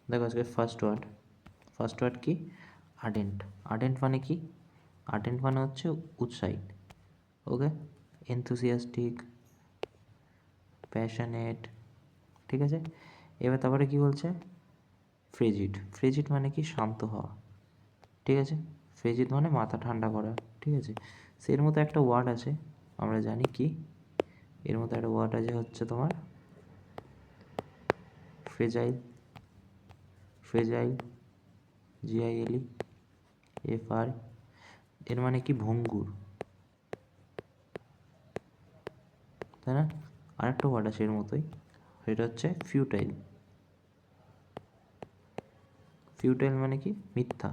দেখো আজকে first word কি? আর্ডেন্ট। আর্ডেন্ট মানে কি? আর্ডেন্ট মানে হচ্ছে উৎসাহী। ওকে, এনথুসিয়াস্টিক, প্যাশনেট, ঠিক আছে। এবার তারপরে কি বলছে? ফ্রেজিড। ফ্রেজিড মানে কি? শান্ত হওয়া, ঠিক আছে। ফ্রেজিড মানে মাথা ঠান্ডা করা, ঠিক আছে। সে এর মতো একটা ওয়ার্ড আছে, আমরা জানি কি এর মতো একটা ওয়ার্ড আছে হচ্ছে তোমার ফ্রেজাইল। ফ্রেজাইল, GILE FR, এর মানে কি? ভঙ্গুর, তাই না? আরেকটা ওয়ার্ড আছে এর মতোই, সেটা হচ্ছে ফিউটাইল। ফিউটাইল মানে কি? মিথ্যা।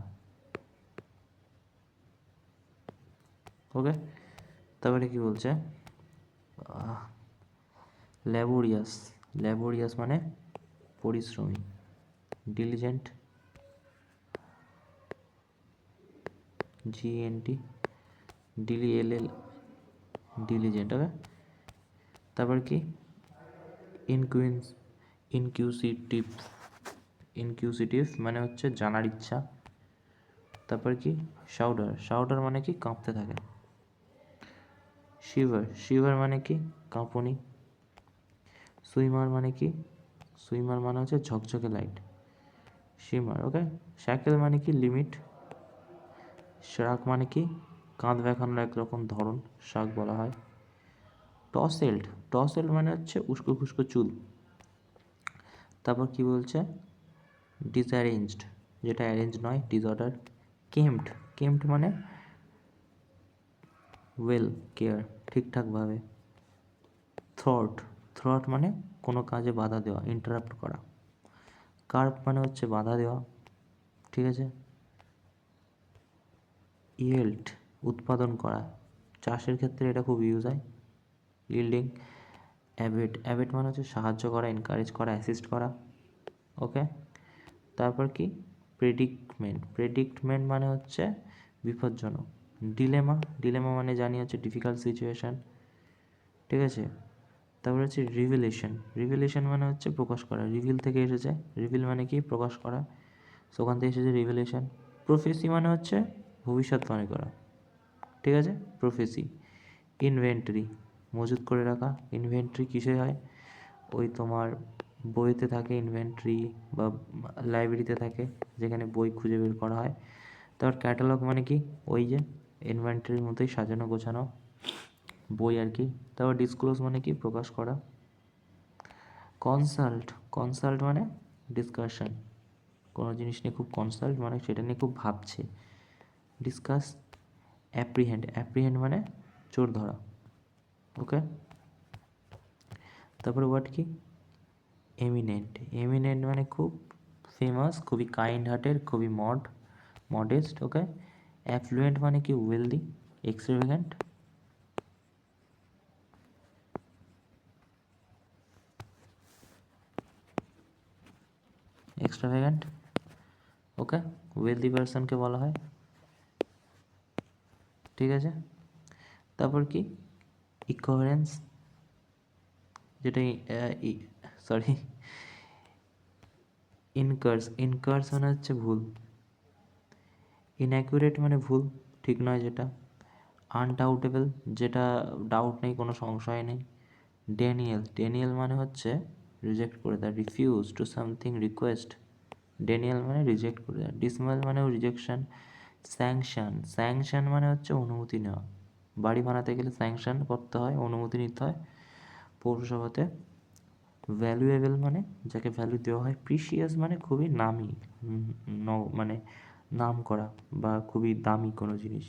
ওকে, তারপরে কি বলছে? ল্যাবোরিয়াস। ল্যাবোরিয়াস মানে পরিশ্রমী। Diligent, GENT, DILL, diligent. Okay, তারপর কি? ইনকুইন্স ইনকিউসিটিভ। ইনকিউসিটিভ মানে হচ্ছে জানার ইচ্ছা। তারপর কি? শাউডার। শাউডার মানে কি? কাঁপতে থাকে। শিভার। শিভার মানে কি? কাঁপুনি। সুইমার মানে কি? সুইমার মানে হচ্ছে ঝকঝকে লাইট। শিমার। ওকে, শ্যাকেল মানে কি? লিমিট। শ্রাক মানে কি? কাঁধ দেখানোর একরকম ধরন, শাক বলা হয়। টসেল্ড। টসেল্ড মানে হচ্ছে উস্কো খুস্কো চুল। তারপর কি বলছে? ডিসঅ্যারেঞ্জড, যেটা অ্যারেঞ্জ নয়, ডিসঅর্ডার। কেম্পড। কেম্পড মানে ওয়েল কেয়ার, ঠিকঠাকভাবে। থ্রট। থ্রট মানে কোনো কাজে বাধা দেওয়া, ইন্টারাপ্ট করা। কার্প মানে হচ্ছে বাধা দেওয়া, ঠিক আছে। ইয়েল্ট, উৎপাদন করা, চাষের ক্ষেত্রে এটা খুব ইউজ হয়। ইল্ডিং। অ্যাবেট। অ্যাবেট মানে হচ্ছে সাহায্য করা, এনকারেজ করা, অ্যাসিস্ট করা। ওকে, তারপর কি? প্রেডিক্টমেন্ট। প্রেডিক্টমেন্ট মানে হচ্ছে বিপজ্জনক। ডিলেমা। ডিলেমা মানে জানি হচ্ছে ডিফিকাল্ট সিচুয়েশান, ঠিক আছে। তারপরে হচ্ছে রিভিলেশন। রিভিলেশন মানে হচ্ছে প্রকাশ করা, রিভিল থেকে এসেছে। রিভিল মানে কি? প্রকাশ করা, সেখান থেকে এসেছে রিভিলেশন। প্রফেসি মানে হচ্ছে ভবিষ্যৎবাণী করা, ঠিক আছে, প্রফেসি। ইনভেন্টরি, মজুত করে রাখা। ইনভেন্টরি কিসে হয়? ওই তোমার বইতে থাকে ইনভেন্টরি, বা লাইব্রেরিতে থাকে যেখানে বই খুঁজে বের করা হয়। তারপর ক্যাটালগ মানে কি? ওই যে ইনভেন্টরির মতোই সাজানো গোছানো বই আর কি। তারপর ডিসক্লোজ মানে কি? প্রকাশ করা। কনসাল্ট। কনসাল্ট মানে ডিসকাশন, কোনো জিনিস নিয়ে খুব কনসাল্ট মানে সেটা নিয়ে খুব ভাবছে, ডিসকাস। অ্যাপ্রিহেন্ড। অ্যাপ্রিহেন্ড মানে চোর ধরা। ওকে, তারপরে ওয়ার্ড কি? এমিনেন্ট। এমিনেন্ট মানে খুব ফেমাস, খুবই কাইন্ড হার্টেড, খুবই মডেস্ট। ওকে, অ্যাফ্লুয়েন্ট মানে কি? ওয়েলদি, এক্সট্রাভ্যাগেন্ট। এক্সট্রাভ্যাগেন্ট, ওকে, ওয়েলদি পারসনকে বলা হয়, ঠিক আছে। তারপর কি? ইকোহারেন্স, যেটা সরি, ইনকার্স মানে হচ্ছে ভুল। ইনঅ্যাকুরেট মানে ভুল, ঠিক নয় যেটা। আনডাউটেবল, যেটা ডাউট নেই, কোনো সংশয় নেই। ডেনিয়েল। ডেনিয়েল মানে হচ্ছে রিজেক্ট করে দেয়, refuse to something request. Daniel মানে রিজেক্ট করে দেয়। ডিসমেল মানেও রিজেকশন। স্যাংশন। স্যাংশন মানে হচ্ছে অনুমতি নেওয়া, বাড়ি বানাতে গেলে স্যাংশন করতে হয়, অনুমতি নিতে হয় পৌরসভাতে। ভ্যালুয়েবল মানে যাকে ভ্যালু দেওয়া হয়। প্রিশিয়াস মানে খুবই নামি, মানে নাম করা বা খুবই দামি কোনো জিনিস।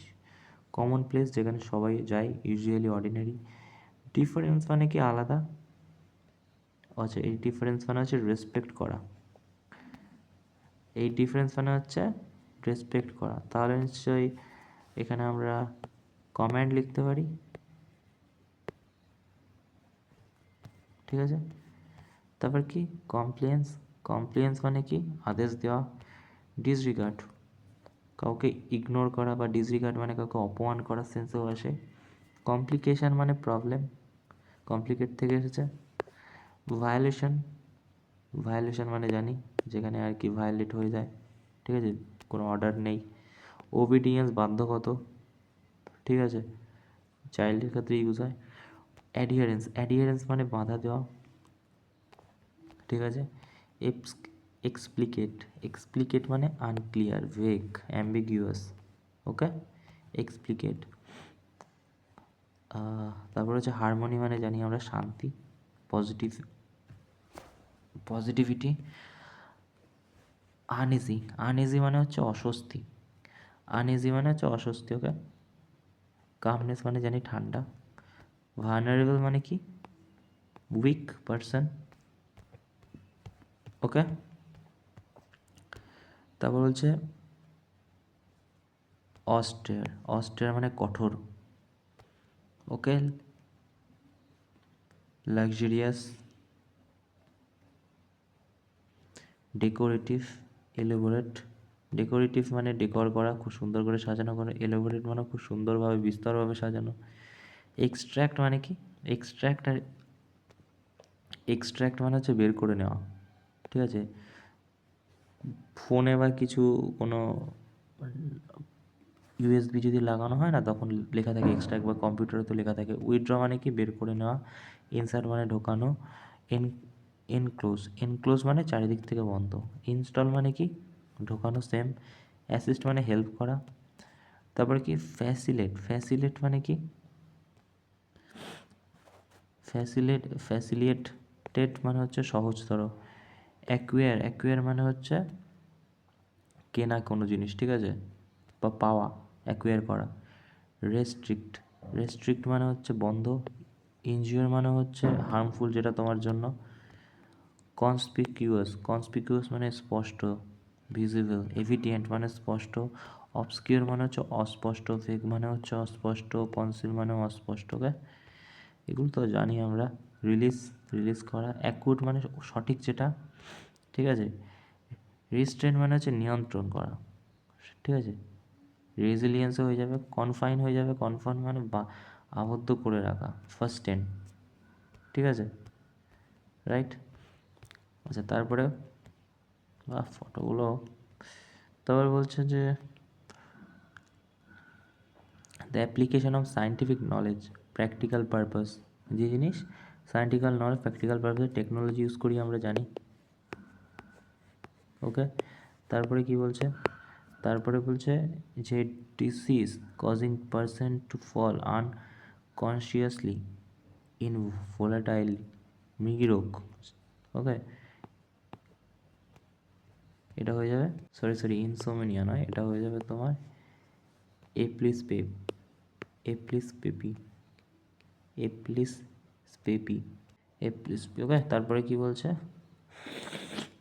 কমন প্লেস, যেখানে সবাই যায়, ইউজুয়ালি অর্ডিনারি। ডিফারেন্স মানে কি? আলাদা। আচ্ছা, এই ডিফারেন্স মানে হচ্ছে রেসপেক্ট করা। এই ডিফারেন্স মানে হচ্ছে রেসপেক্ট করা। তাহলে নিশ্চয়ই এখানে আমরা কমেন্ট লিখতে পারি, ঠিক আছে। তারপর কি? কমপ্লেন্স। কমপ্লেন্স মানে কি? আদেশ দেওয়া। ডিসরিগার্ড, কাউকে ইগনোর করা, বা ডিসরিগার্ড মানে কাউকে অপমান করার সেন্সেও আসে। কমপ্লিকেশান মানে প্রবলেম, কমপ্লিকেট থেকে এসেছে। ভায়োলেশন, ভায়োলেশন মানে জানি যেখানে আর কি ভায়োলেট হয়ে যায়, ঠিক আছে, কোনো অর্ডার নেই। ওবিডিয়েন্স বাধ্যগত, ঠিক আছে, চাইল্ডের ক্ষেত্রে ইউজ হয়। অ্যাডিয়ারেন্স, অ্যাডিয়ারেন্স মানে বাধা দেওয়া, ঠিক আছে। এক্সপ্লিকেট, এক্সপ্লিকেট মানে আনক্লিয়ার, ভেগ, অ্যাম্বিগুয়াস, ওকে, এক্সপ্লিকেট। তারপর হচ্ছে হারমোনি মানে জানি আমরা শান্তি, পজিটিভ, পজিটিভিটি। আনইজি, আনইজি মানে হচ্ছে অস্বস্তি, আনইজি মানে হচ্ছে অস্বস্তি, ওকে। কামনেস মানে জানি ঠান্ডা। ভার্নারেবল মানে কি, উইক পারসন, ওকে। তারপর হচ্ছে অস্টেয়ার, অস্টেয়ার মানে কঠোর, okay. Luxurious, decorative, elaborate. Decorative মানে ডেকর করা, খুব সুন্দর করে সাজানো করা। এলোবোরেট মানে খুব সুন্দরভাবে বিস্তরভাবে সাজানো। এক্সট্র্যাক্ট মানে কি, এক্সট্র্যাক্ট আর এক্সট্র্যাক্ট মানে হচ্ছে বের করে নেওয়া, ঠিক আছে। ফোনে বা কিছু কোনো ইউএসবি যদি লাগানো হয় না, তখন লেখা থাকে এক্সট্র্যাক্ট, বা কম্পিউটারে তো লেখা থাকে। উইথড্র মানে কি, বের করে নেওয়া। ইনসার্ট মানে ঢোকানো। এন এনক্লোজ, এনক্লোজ মানে চারিদিক থেকে বন্ধ। ইনস্টল মানে কি, ঢোকানো, সেম। অ্যাসিস্ট মানে হেল্প করা। তারপরে কি ফ্যাসিলেট, ফ্যাসিলেট মানে কি, ফ্যাসিলিয়েটেড মানে হচ্ছে সহজতর। অ্যাকুয়ার, অ্যাকুয়ার মানে হচ্ছে কেনা কোনো জিনিস, ঠিক আছে, বা পাওয়া, অ্যাকুয়ার করা। রেস্ট্রিক্ট, রেস্ট্রিক্ট মানে হচ্ছে বন্ধ। ইনজিওর মানে হচ্ছে হার্মফুল, যেটা তোমার জন্য। কনসপিকিউয়াস, কনসপিকিউয়াস মানে স্পষ্ট, ভিজিবল। এভিডিয়েন্ট মানে স্পষ্ট। অবস্কিউর মানে হচ্ছে অস্পষ্ট। ভেগ মানে হচ্ছে অস্পষ্ট। কনসিল মানে অস্পষ্ট, ওকে। এগুলো তো জানি আমরা। রিলিজ, রিলিজ করা। অ্যাকুট মানে সঠিক যেটা, ঠিক আছে। রিস্ট্রেন মানে হচ্ছে নিয়ন্ত্রণ করা, ঠিক আছে। রেজিলিয়েন্সও হয়ে যাবে। কনফাইন হয়ে যাবে, কনফাইন মানে বা আবদ্ধ করে রাখা। ফার্স্ট টেন, ঠিক আছে, রাইট। আচ্ছা, তারপরে ফটোগুলো, তারপরে বলছে যে the application of scientific knowledge, practical purpose. যে জিনিস সায়েন্টিফিক্যাল নলেজ প্র্যাকটিক্যাল পারপাসে টেকনোলজি ইউজ করি আমরা জানি, ওকে। তারপরে কি বলছে, তারপরে বলছে যে disease causing person to fall unconsciously in volatile, মৃগীরোগ, ওকে। এটা হয়ে যাবে, সরি ইনসোমেনিয়া নয়, এটা হয়ে যাবে তোমার epilepsy, epilepsy, epilepsy, epilepsy, okay. তারপরে কি বলছে,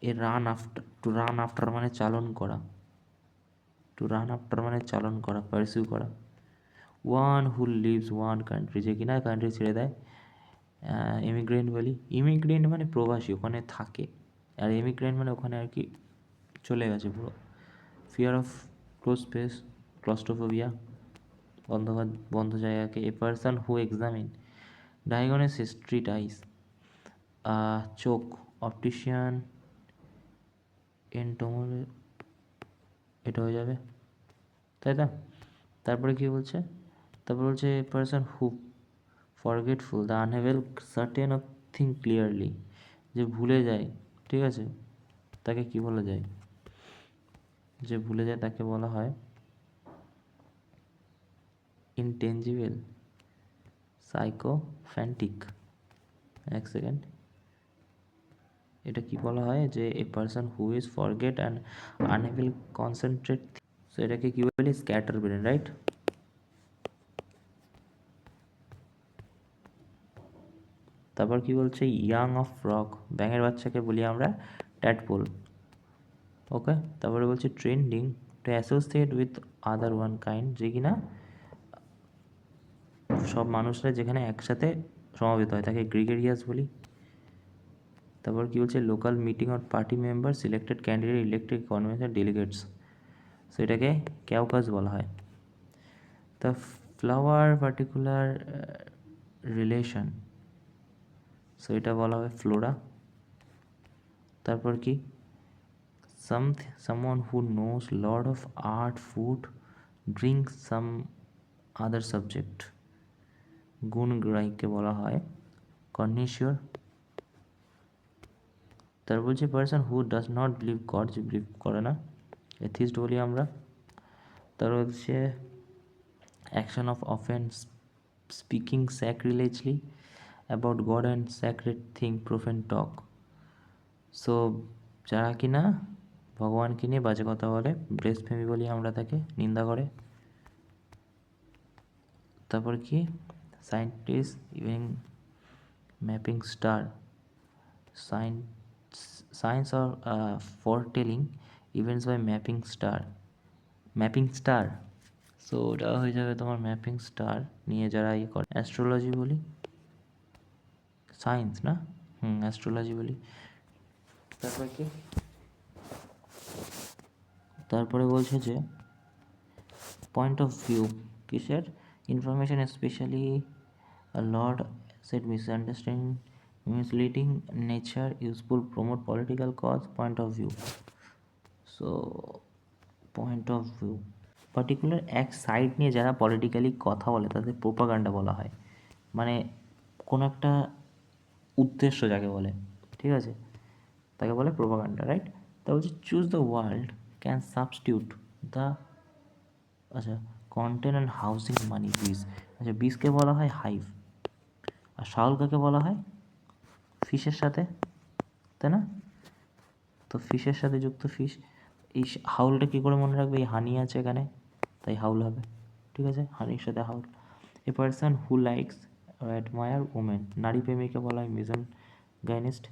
a run after, to run after মানে চালন করা, টু রান আফটার মানে চালন করা, পারসিউ করা। One who lives one country, যে কিনা কান্ট্রি ছেড়ে দেয়। ইমিগ্রেন্ট বলি, ইমিগ্রেন্ট মানে প্রবাসী, ওখানে থাকে। আর ইমিগ্রেন্ট মানে ওখানে আর কি চলে গেছে পুরো। Fear of close space, claustrophobia, বন্ধ বন্ধ জায়গাকে। A person who examine diagnose street eyes, চোখ, অপটিশিয়ান, এন্টোমোল, এটা হয়ে যাবে, তাই তো। তারপরে কি বলছে, তারপর বলছে এ person who forgetful the unable certain of thing clearly, যে ভুলে যায়, ঠিক আছে, তাকে কি বলা যায়, যে ভুলে যায় তাকে বলা হয় ইনটেনজিবল, সাইকোফ্যান্টিক। এক সেকেন্ড, এটা কি বলা হয়, যে এ person who is forget and unable concentrate, so এটাকে কি বলি, স্ক্যাটার ব্রেন, রাইট। তারপর কি বলছে, ইয়াং অফ ফ্রগ, ব্যাঙের বাচ্চাকে বলি আমরা ট্যাডপোল, ওকে। তারপরে বলছে trending, to associate with other one kind, যে কিনা সব মানুষরা যেখানে একসাথে সমাবেত হয় তাকে গ্রিগেরিয়াস বলি। তারপর কি বলছে, local meeting or party member selected candidate elected convention delegates, so এটাকে ক্যাউকাস বলা হয়। The flower particular relation, so এটা বলা হয় ফ্লোরা। তারপর কি someone who knows lot of art, food, drink, some other subject. গুণ গ্রাহীকে বলা হয় কর্নিশিওর। তারপর বলছে person who does not believe God, যে বিলিভ করে না, এথিস্ট বলি আমরা। তারপর হচ্ছে action of offence, speaking sacrilegiously about God and sacred thing, profane talk. So যারা কিনা ভগবানকে নিয়ে বাজে কথা বলে, ব্লেসফেমি বলি আমরা তাকে, নিন্দা করে। তারপর কি scientist evening mapping star, science or foretelling events by mapping star, mapping star. So ওটা হয়ে যাবে তোমার ম্যাপিং স্টার নিয়ে যারা ইয়ে করে। অ্যাস্ট্রোলজি বলি, সায়েন্স না, অ্যাস্ট্রোলজি বলি। তারপর কি, তারপরে বলছে যে পয়েন্ট অফ ভিউ কিসের, information specially lord set misunderstanding, misleading nature, useful, promote political cause, point of view. So point of view particular এক সাইড নিয়ে যারা পলিটিক্যালি কথা বলে তাদের প্রোপাগান্ডা বলা হয়, মানে কোনো একটা উদ্দেশ্য যাকে বলে, ঠিক আছে, তাকে বলে প্রোপাগান্ডা, রাইট। তা বলছে choose the world can substitute the, আচ্ছা, কন্টেন্ট অ্যান্ড হাউসিং মানি বিজ। আচ্ছা, বিজকে বলা হয় হাইভ, আর শাওল কাকে বলা হয়, ফিশের সাথে, তাই না? তো ফিশের সাথে যুক্ত ফিশ। এই হাউলটা কী করে মনে রাখবে, এই হানি আছে এখানে তাই হাউল হবে, ঠিক আছে, হানির সাথে howl. A person who likes admire women, নারী প্রেমিকে বলা হয় মিজন গাইনিস্ট।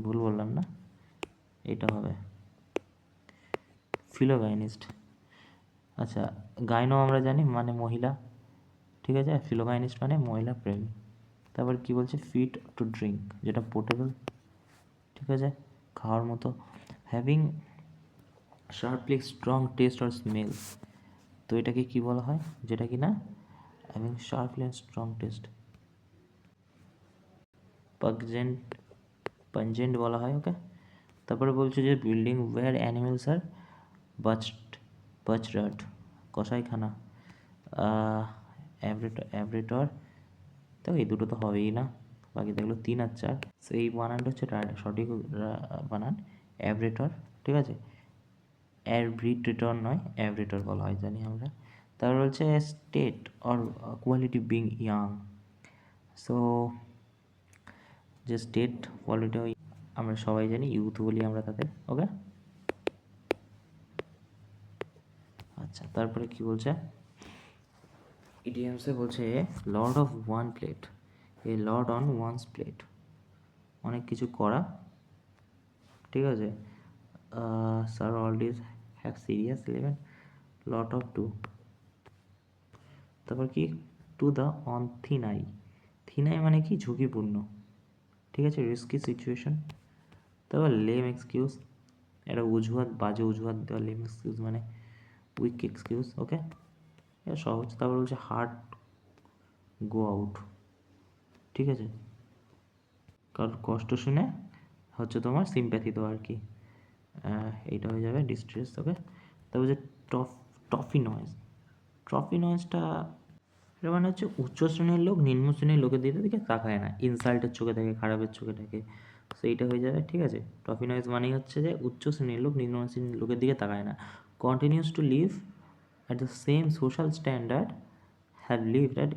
ভুল বললাম না, এটা হবে ফিলোগাইনিস্ট। আচ্ছা, গাইনো আমরা জানি মানে মহিলা, ঠিক আছে, আর ফিলোগাইনিস্ট মানে মহিলা প্রেমী। তারপর কি বলছে, ফিট টু ড্রিঙ্ক, যেটা পোর্টেবল, ঠিক আছে, খাওয়ার মতো। Having sharply strong taste or smell, তো এটাকে কি বলা হয়, যেটা কি না having sharply and strong taste, pungent, pungent বলা হয়, ওকে। তারপরে বলছে যে বিল্ডিং ওয়্যার অ্যানিমেলস আর বাচরাট, কসাইখানা, অ্যাব্রেটর। তো এই দুটো তো হবেই না, বাকি দেখলো 3 আর 4। সো এই বানানটা হচ্ছে সঠিক বানান অ্যাব্রেটর, ঠিক আছে, অ্যাব্রিটর নয়, অ্যাব্রেটর বলা হয় জানি আমরা। তারপর হচ্ছে state or quality being young. So যে স্টেট কোয়ালিটি আমরা সবাই জানি, ইউথ বলি আমরা তাদের, ওকে। আচ্ছা, তারপরে কি বলছে, ইডিয়ামসে বলছে lord of one plate, a lord on one's plate, অনেক কিছু করা, ঠিক আছে। Sir oldies have serious 11, lot of to. তারপর কি, to the on thin ice, thin ice মানে কি ঝুঁকিপূর্ণ, ঠিক আছে, রিস্কি সিচুয়েশন। তারপর লেম এক্সকিউজ, একটা অজুহাত, বাজে অজুহাত দেওয়া, লেম এক্সকিউজ মানে উইক এক্সকিউজ, ওকে, এটা সহজ। তারপর বলছে হার্ট গো আউট, ঠিক আছে, কারণ কষ্ট শুনে হচ্ছে তোমার সিম্প্যাথি দেওয়া আর কি, এইটা হয়ে যাবে ডিস্ট্রেস, ওকে। তারপর যে টফি নয়েজ, ট্রফি নয়েজটা এটা মানে হচ্ছে উচ্চ শ্রেণীর লোক নিম্ন শ্রেণীর লোকের দিকে তাকায় না, ইনসাল্টের চোখে দেখে, খারাপের চোখে দেখে, সো এইটা হয়ে যাবে, ঠিক আছে। টফি নয়েজ মানেই হচ্ছে যে উচ্চ শ্রেণীর লোক নিম্ন শ্রেণীর লোকের দিকে তাকায় না, continues to live at the same social standard, have lived at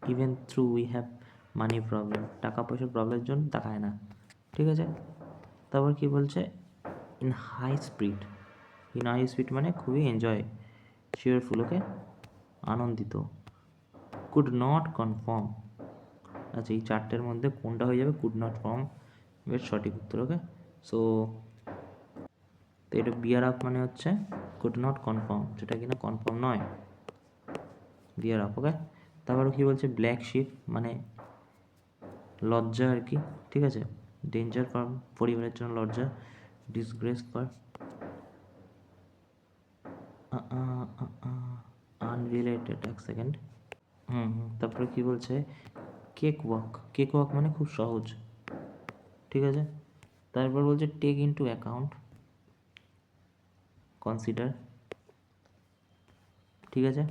even through we have money problem, টাকা পয়সার প্রবলেমের জন্য তাকায় না, ঠিক আছে। তারপর কি বলছে, in high speed, in high speed মানে খুবই এনজয়, চিয়ারফুল, ওকে, আনন্দিত। কুড নট কনফার্ম, আচ্ছা, এই চারটের মধ্যে কোনটা হয়ে যাবে, কুড নট ফর্ম এর সঠিক উত্তর, ওকে। সো তো এটা বিয়ার আপ মানে হচ্ছে কুড নট কনফার্ম, যেটা কিনা কনফার্ম নয়, বিয়ার আপ, ওকে। তারপরে কি বলছে, ব্ল্যাক শিপ মানে লজ্জা আর কি, ঠিক আছে, ডেঞ্জার ফর পরিবারের জন্য লজ্জা, ডিসগ্রেস ফর আনরিলেটেড, এক সেকেন্ড, তারপরে কি বলছে, কেক ওয়াক, কেক ওয়াক মানে খুব সহজ, ঠিক আছে, তারপর বলছে টেক ইনটু অ্যাকাউন্ট, কনসিডার, ঠিক আছে।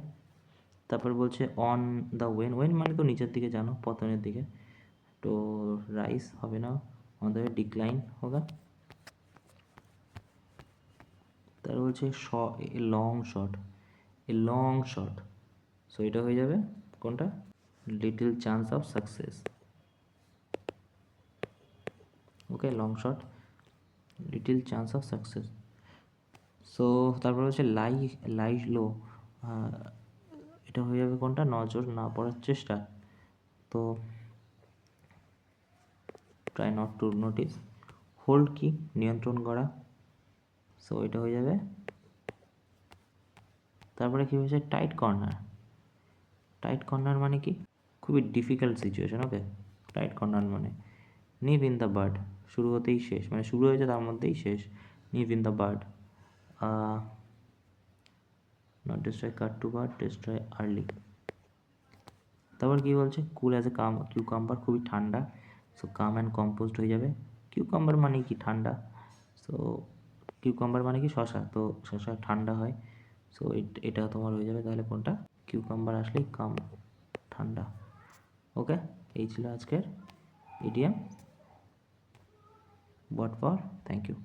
তারপর বলছে অন দ্য ওয়েন, ওয়েন মানে তো নিচের দিকে জানো, পতনের দিকে, তো রাইস হবে না, অন দ্য ওয়ে ডিক্লাইন হোগা। তার বলছে long shot, a long shot, so এটা হয়ে যাবে কোনটা, little chance of success. Okay, long shot, little chance of success. So তারপর হচ্ছে লাই লো, এটা হয়ে যাবে কোনটা, নজর না পড়ার চেষ্টা, তো try not to notice. Hold কি, নিয়ন্ত্রণ করা, সো এটা হয়ে যাবে। তারপরে কী হয়েছে, টাইট কর্নার, টাইট কর্নার মানে কি, খুবই ডিফিকাল্ট সিচুয়েশন। ওকে, টাইট কর্নার মানে নিভ ইন দ্য বার্ড, শুরু হতেই শেষ, মানে শুরু হয়েছে তার মধ্যেই শেষ, nip in the bud, not destroy cut to bud, destroy early. তারপর কী বলছে, কুল অ্যাজ এ কিউকাম্বার, খুবই ঠান্ডা, সো কাম অ্যান্ড কম্পোজড হয়ে যাবে। কিউকাম্বার মানে কি, ঠান্ডা, সো কিউকাম্বার মানে কি শশা, তো শশা ঠান্ডা হয়, সো এটা তোমার হয়ে যাবে তাহলে কোনটা, কিউকাম্বার আসলেই কাম, ঠান্ডা। ওকে, এই ছিল আজকের EDM. What for, thank you.